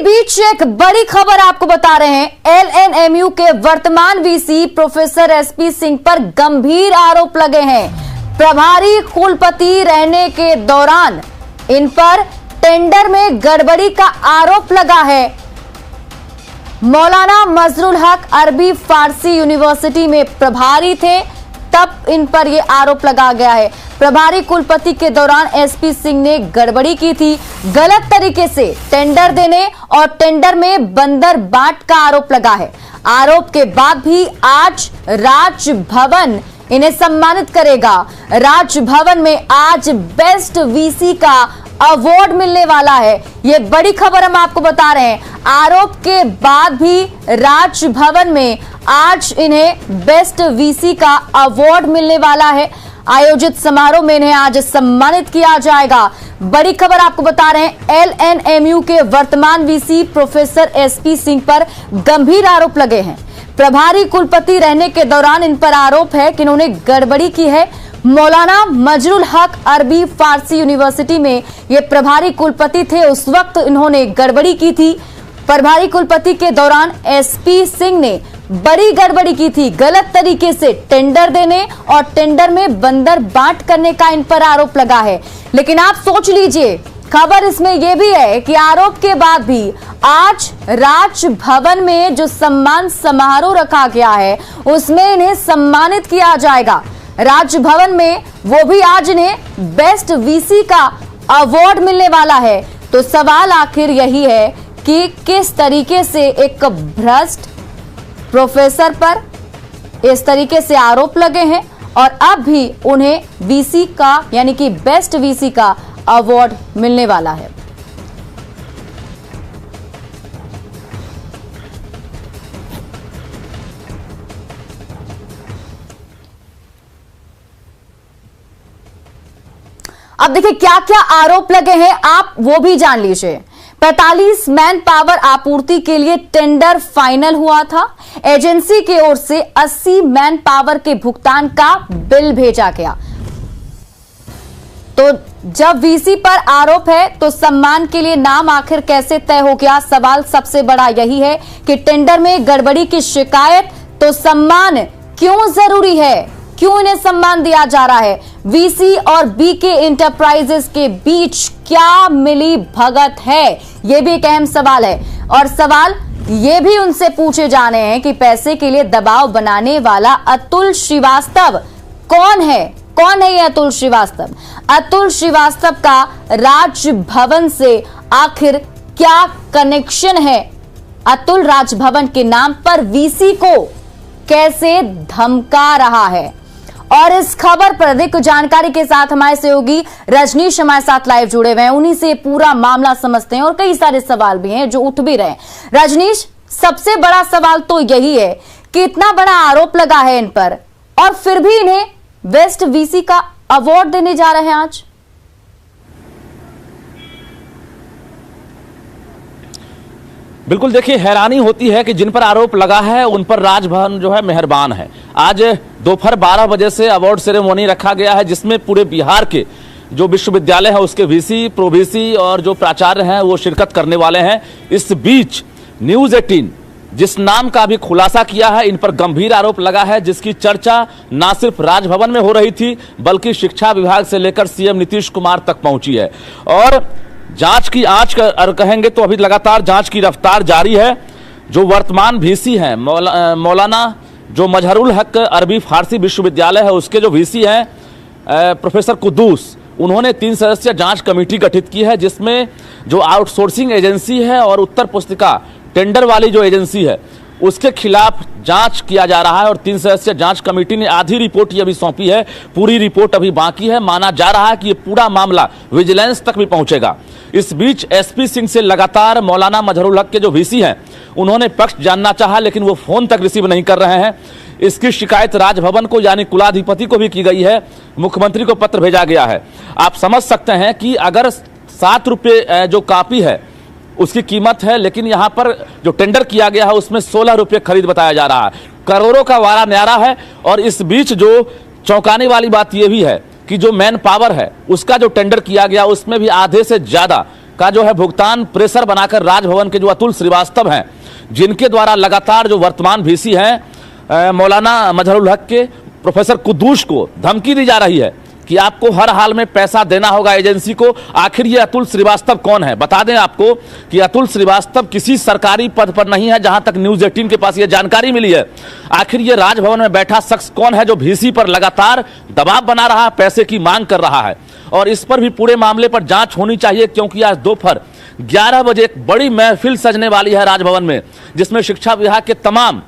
बीच एक बड़ी खबर आपको बता रहे हैं। एलएनएमयू के वर्तमान वीसी प्रोफेसर एसपी सिंह पर गंभीर आरोप लगे हैं। प्रभारी कुलपति रहने के दौरान इन पर टेंडर में गड़बड़ी का आरोप लगा है। मौलाना मजरुल हक अरबी फारसी यूनिवर्सिटी में प्रभारी थे, तब इन पर यह आरोप लगा गया है। प्रभारी कुलपति के दौरान एसपी सिंह ने गड़बड़ी की थी, गलत तरीके से टेंडर देने और टेंडर में बंदर बाट का आरोप लगा है। आरोप के बाद भी आज राजभवन इन्हें सम्मानित करेगा। राजभवन में आज बेस्ट वीसी का अवार्ड मिलने वाला है। ये बड़ी खबर हम आपको बता रहे हैं। आरोप के बाद भी राजभवन में आज इन्हें बेस्ट वीसी का अवार्ड मिलने वाला है। आयोजित समारोह में इन्हें आज सम्मानित किया जाएगा। बड़ी खबर आपको बता रहे हैं। एलएनएमयू के वर्तमान वीसी प्रोफेसर एसपी सिंह पर गंभीर आरोप लगे हैं। प्रभारी कुलपति रहने के दौरान इन पर आरोप है कि इन्होंने गड़बड़ी की है। मौलाना मजरुल हक अरबी फारसी यूनिवर्सिटी में ये प्रभारी कुलपति थे, उस वक्त इन्होंने गड़बड़ी की थी। प्रभारी कुलपति के दौरान एसपी सिंह ने बड़ी गड़बड़ी की थी, गलत तरीके से टेंडर देने और टेंडर में बंदर बाट करने का इन पर आरोप लगा है। लेकिन आप सोच लीजिए, खबर इसमें यह भी है कि आरोप के बाद भी आज राजभवन में जो सम्मान समारोह रखा गया है उसमें इन्हें सम्मानित किया जाएगा। राजभवन में वो भी आज इन्हें बेस्ट वीसी का अवार्ड मिलने वाला है। तो सवाल आखिर यही है कि किस तरीके से एक भ्रष्ट प्रोफेसर पर इस तरीके से आरोप लगे हैं और अब भी उन्हें वीसी का यानी कि बेस्ट वीसी का अवार्ड मिलने वाला है। अब देखिए क्या क्या आरोप लगे हैं, आप वो भी जान लीजिए। 45 मैन पावर आपूर्ति के लिए टेंडर फाइनल हुआ था। एजेंसी की ओर से 80 मैन पावर के भुगतान का बिल भेजा गया। तो जब वीसी पर आरोप है तो सम्मान के लिए नाम आखिर कैसे तय हो गया? सवाल सबसे बड़ा यही है कि टेंडर में गड़बड़ी की शिकायत तो सम्मान क्यों जरूरी है, क्यों इन्हें सम्मान दिया जा रहा है? वीसी और बीके इंटरप्राइजेस के बीच क्या मिली भगत है, यह भी एक अहम सवाल है। और सवाल ये भी उनसे पूछे जाने हैं कि पैसे के लिए दबाव बनाने वाला अतुल श्रीवास्तव कौन है? कौन है ये अतुल श्रीवास्तव? अतुल श्रीवास्तव का राजभवन से आखिर क्या कनेक्शन है? अतुल राजभवन के नाम पर वीसी को कैसे धमका रहा है? और इस खबर पर अधिक जानकारी के साथ हमारे सहयोगी रजनीश हमारे साथ लाइव जुड़े हुए हैं। उन्हीं से पूरा मामला समझते हैं और कई सारे सवाल भी हैं जो उठ भी रहे हैं। रजनीश, सबसे बड़ा सवाल तो यही है कि इतना बड़ा आरोप लगा है इन पर और फिर भी इन्हें बेस्ट वीसी का अवार्ड देने जा रहे हैं आज। बिल्कुल, देखिए हैरानी होती है कि जिन पर आरोप लगा है उन पर राजभवन जो है मेहरबान है। आज दोपहर 12 बजे से अवार्ड सेरेमनी रखा गया है जिसमें पूरे बिहार के जो विश्वविद्यालय है उसके वीसी, प्रोवीसी और जो प्राचार्य हैं वो शिरकत करने वाले हैं। इस बीच न्यूज़ 18 जिस नाम का भी खुलासा किया है, इन पर गंभीर आरोप लगा है जिसकी चर्चा ना सिर्फ राजभवन में हो रही थी बल्कि शिक्षा विभाग से लेकर सीएम नीतीश कुमार तक पहुंची है। और जांच की आंच कहेंगे तो अभी लगातार जांच की रफ्तार जारी है। जो वर्तमान वीसी हैं मौलाना जो मजहरुल हक अरबी फारसी विश्वविद्यालय है उसके जो वीसी हैं प्रोफेसर कुद्दूस, उन्होंने 3 सदस्यीय जांच कमेटी गठित की है जिसमें जो आउटसोर्सिंग एजेंसी है और उत्तर पुस्तिका टेंडर वाली जो एजेंसी है उसके खिलाफ जांच किया जा रहा है। और 3 सदस्यीय जांच कमेटी ने आधी रिपोर्ट ये अभी सौंपी है, पूरी रिपोर्ट अभी बाकी है। माना जा रहा है कि ये पूरा मामला विजिलेंस तक भी पहुंचेगा। इस बीच एसपी सिंह से लगातार मौलाना मजहरुल हक के जो वीसी हैं उन्होंने पक्ष जानना चाहा लेकिन वो फोन तक रिसीव नहीं कर रहे हैं। इसकी शिकायत राजभवन को यानी कुलाधिपति को भी की गई है, मुख्यमंत्री को पत्र भेजा गया है। आप समझ सकते हैं कि अगर 7 रुपये जो कॉपी है उसकी कीमत है, लेकिन यहाँ पर जो टेंडर किया गया है उसमें 16 रुपये खरीद बताया जा रहा है। करोड़ों का वारा न्यारा है। और इस बीच जो चौंकाने वाली बात यह भी है कि जो मैन पावर है उसका जो टेंडर किया गया उसमें भी आधे से ज्यादा का जो है भुगतान प्रेशर बनाकर राजभवन के जो अतुल श्रीवास्तव हैं, जिनके द्वारा लगातार जो वर्तमान वीसी हैं मौलाना मजहरुल हक के प्रोफेसर कुद्दूस को धमकी दी जा रही है कि आपको हर हाल में पैसा देना होगा एजेंसी को। आखिर ये अतुल श्रीवास्तव कौन है? बता दें आपको कि अतुल श्रीवास्तव किसी सरकारी पद पर नहीं है, जहां तक न्यूज़ 18 के पास ये जानकारी मिली है। आखिर ये राजभवन में बैठा शख्स कौन है जो वीसी पर लगातार दबाव बना रहा है, पैसे की मांग कर रहा है? और इस पर भी पूरे मामले पर जांच होनी चाहिए, क्योंकि आज दोपहर 11 बजे एक बड़ी महफिल सजने वाली है राजभवन में, जिसमें शिक्षा विभाग के तमाम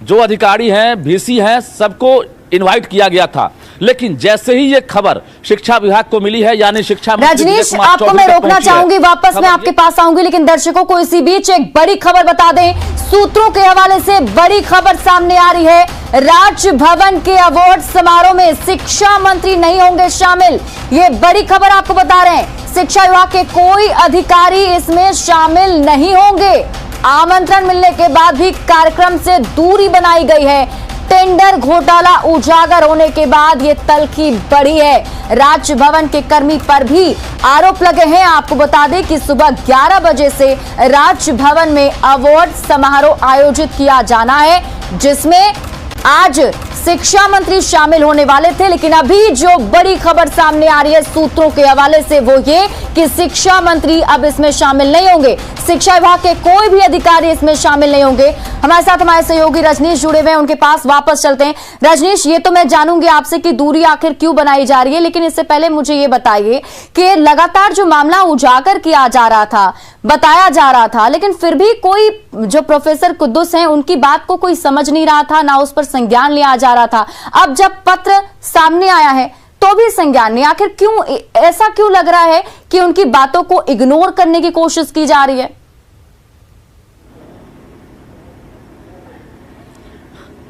जो अधिकारी हैं, वीसी हैं, सबको इनवाइट किया गया था। लेकिन जैसे ही ये खबर शिक्षा विभाग को मिली है, यानी शिक्षा रजनीश, आपको मैं रोकना चाहूंगी, वापस मैं आपके पास आऊंगी, लेकिन दर्शकों को इसी बीच एक बड़ी खबर बता दें। सूत्रों के हवाले से बड़ी खबर सामने आ रही है। राजभवन के अवार्ड समारोह में शिक्षा मंत्री नहीं होंगे शामिल, ये बड़ी खबर आपको बता रहे हैं। शिक्षा विभाग के कोई अधिकारी इसमें शामिल नहीं होंगे। आमंत्रण मिलने के बाद भी कार्यक्रम से दूरी बनाई गई है। टेंडर घोटाला उजागर होने के बाद ये तल्खी बढ़ी है। राजभवन के कर्मी पर भी आरोप लगे हैं। आपको बता दें कि सुबह 11 बजे से राजभवन में अवार्ड समारोह आयोजित किया जाना है, जिसमें आज शिक्षा मंत्री शामिल होने वाले थे। लेकिन अभी जो बड़ी खबर सामने आ रही है सूत्रों के हवाले से, वो ये कि शिक्षा मंत्री अब इसमें शामिल नहीं होंगे। शिक्षा विभाग के कोई भी अधिकारी इसमें शामिल नहीं होंगे। हमारे साथ हमारे सहयोगी रजनीश जुड़े हुए हैं, उनके पास वापस चलते हैं। रजनीश, ये तो मैं जानूंगी आपसे कि दूरी आखिर क्यों बनाई जा रही है, लेकिन इससे पहले मुझे ये बताइए कि लगातार जो मामला उजागर किया जा रहा था, बताया जा रहा था, लेकिन फिर भी कोई जो प्रोफेसर कुद्दूस हैं उनकी बात को कोई समझ नहीं रहा था, ना उस पर संज्ञान लिया जा रहा था। अब जब पत्र सामने आया है तो भी संज्ञान नहीं। आखिर क्यों, ऐसा क्यों लग रहा है कि उनकी बातों को इग्नोर करने की कोशिश की जा रही है?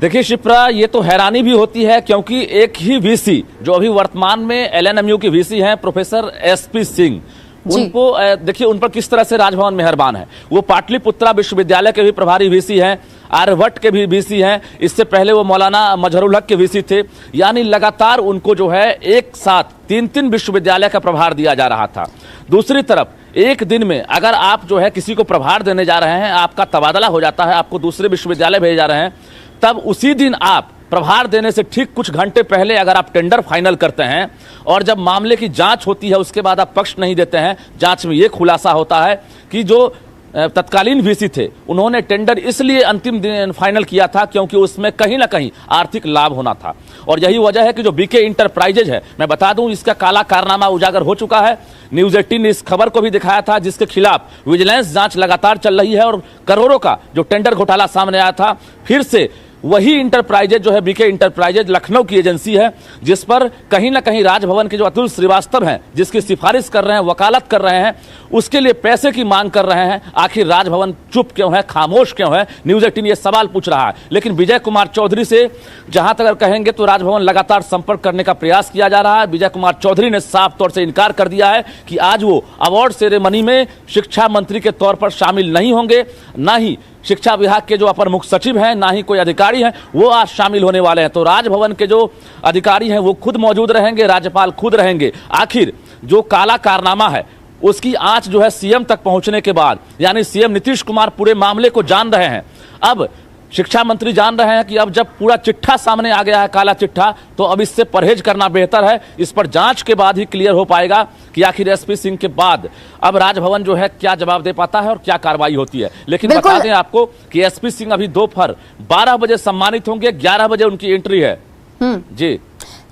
देखिए शिप्रा, ये तो हैरानी भी होती है, क्योंकि एक ही वीसी जो अभी वर्तमान में एलएनएमयू की वीसी हैं प्रोफेसर एसपी सिंह, उनको देखिए उन पर किस तरह से राजभवन मेहरबान है। वो पाटलिपुत्रा विश्वविद्यालय के भी प्रभारी वीसी हैं, आर्यभट्ट के भी वीसी हैं, इससे पहले वो मौलाना मजहरुल हक के वीसी थे। यानी लगातार उनको जो है एक साथ 3-3 विश्वविद्यालय का प्रभार दिया जा रहा था। दूसरी तरफ एक दिन में अगर आप जो है किसी को प्रभार देने जा रहे हैं, आपका तबादला हो जाता है, आपको दूसरे विश्वविद्यालय भेजे जा रहे हैं, तब उसी दिन आप प्रभार देने से ठीक कुछ घंटे पहले अगर आप टेंडर फाइनल करते हैं और जब मामले की जांच होती है उसके बाद आप पक्ष नहीं देते हैं, जांच में यह खुलासा होता है कि जो तत्कालीन वीसी थे उन्होंने टेंडर इसलिए अंतिम दिन फाइनल किया था क्योंकि उसमें कहीं ना कहीं आर्थिक लाभ होना था। और यही वजह है कि जो बीके इंटरप्राइजेज है, मैं बता दूं, इसका काला कारनामा उजागर हो चुका है। न्यूज़ 18 ने इस खबर को भी दिखाया था, जिसके खिलाफ विजिलेंस जांच लगातार चल रही है और करोड़ों का जो टेंडर घोटाला सामने आया था, फिर से वही इंटरप्राइजेज जो है बीके इंटरप्राइजेज लखनऊ की एजेंसी है, जिस पर कहीं ना कहीं राजभवन के जो अतुल श्रीवास्तव हैं, जिसकी सिफारिश कर रहे हैं, वकालत कर रहे हैं, उसके लिए पैसे की मांग कर रहे हैं। आखिर राजभवन चुप क्यों है, खामोश क्यों है? न्यूज़ 18 ये सवाल पूछ रहा है। लेकिन विजय कुमार चौधरी से जहां तक अगर कहेंगे तो राजभवन लगातार संपर्क करने का प्रयास किया जा रहा है। विजय कुमार चौधरी ने साफ तौर से इनकार कर दिया है कि आज वो अवार्ड सेरेमनी में शिक्षा मंत्री के तौर पर शामिल नहीं होंगे। ना ही शिक्षा विभाग के जो अपर मुख्य सचिव हैं, ना ही कोई अधिकारी हैं, वो आज शामिल होने वाले हैं। तो राजभवन के जो अधिकारी हैं वो खुद मौजूद रहेंगे, राज्यपाल खुद रहेंगे। आखिर जो काला कारनामा है उसकी आंच जो है सीएम तक पहुंचने के बाद, यानी सीएम नीतीश कुमार पूरे मामले को जान रहे हैं। अब शिक्षा मंत्री जान रहे हैं कि अब जब पूरा चिट्ठा सामने आ गया है, काला चिट्ठा, तो अब इससे परहेज करना बेहतर है। इस पर जांच के बाद ही क्लियर हो पाएगा कि आखिर एसपी सिंह के बाद अब राजभवन जो है क्या जवाब दे पाता है और क्या कार्रवाई होती है। लेकिन बता दें आपको कि एसपी सिंह अभी दोपहर 12 बजे सम्मानित होंगे, 11 बजे उनकी एंट्री है। जी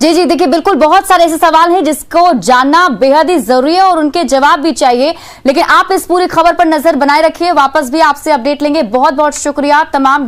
जी जी, देखिए बिल्कुल बहुत सारे ऐसे सवाल हैं जिसको जानना बेहद ही जरूरी है और उनके जवाब भी चाहिए। लेकिन आप इस पूरी खबर पर नजर बनाए रखिए, वापस भी आपसे अपडेट लेंगे। बहुत बहुत शुक्रिया तमाम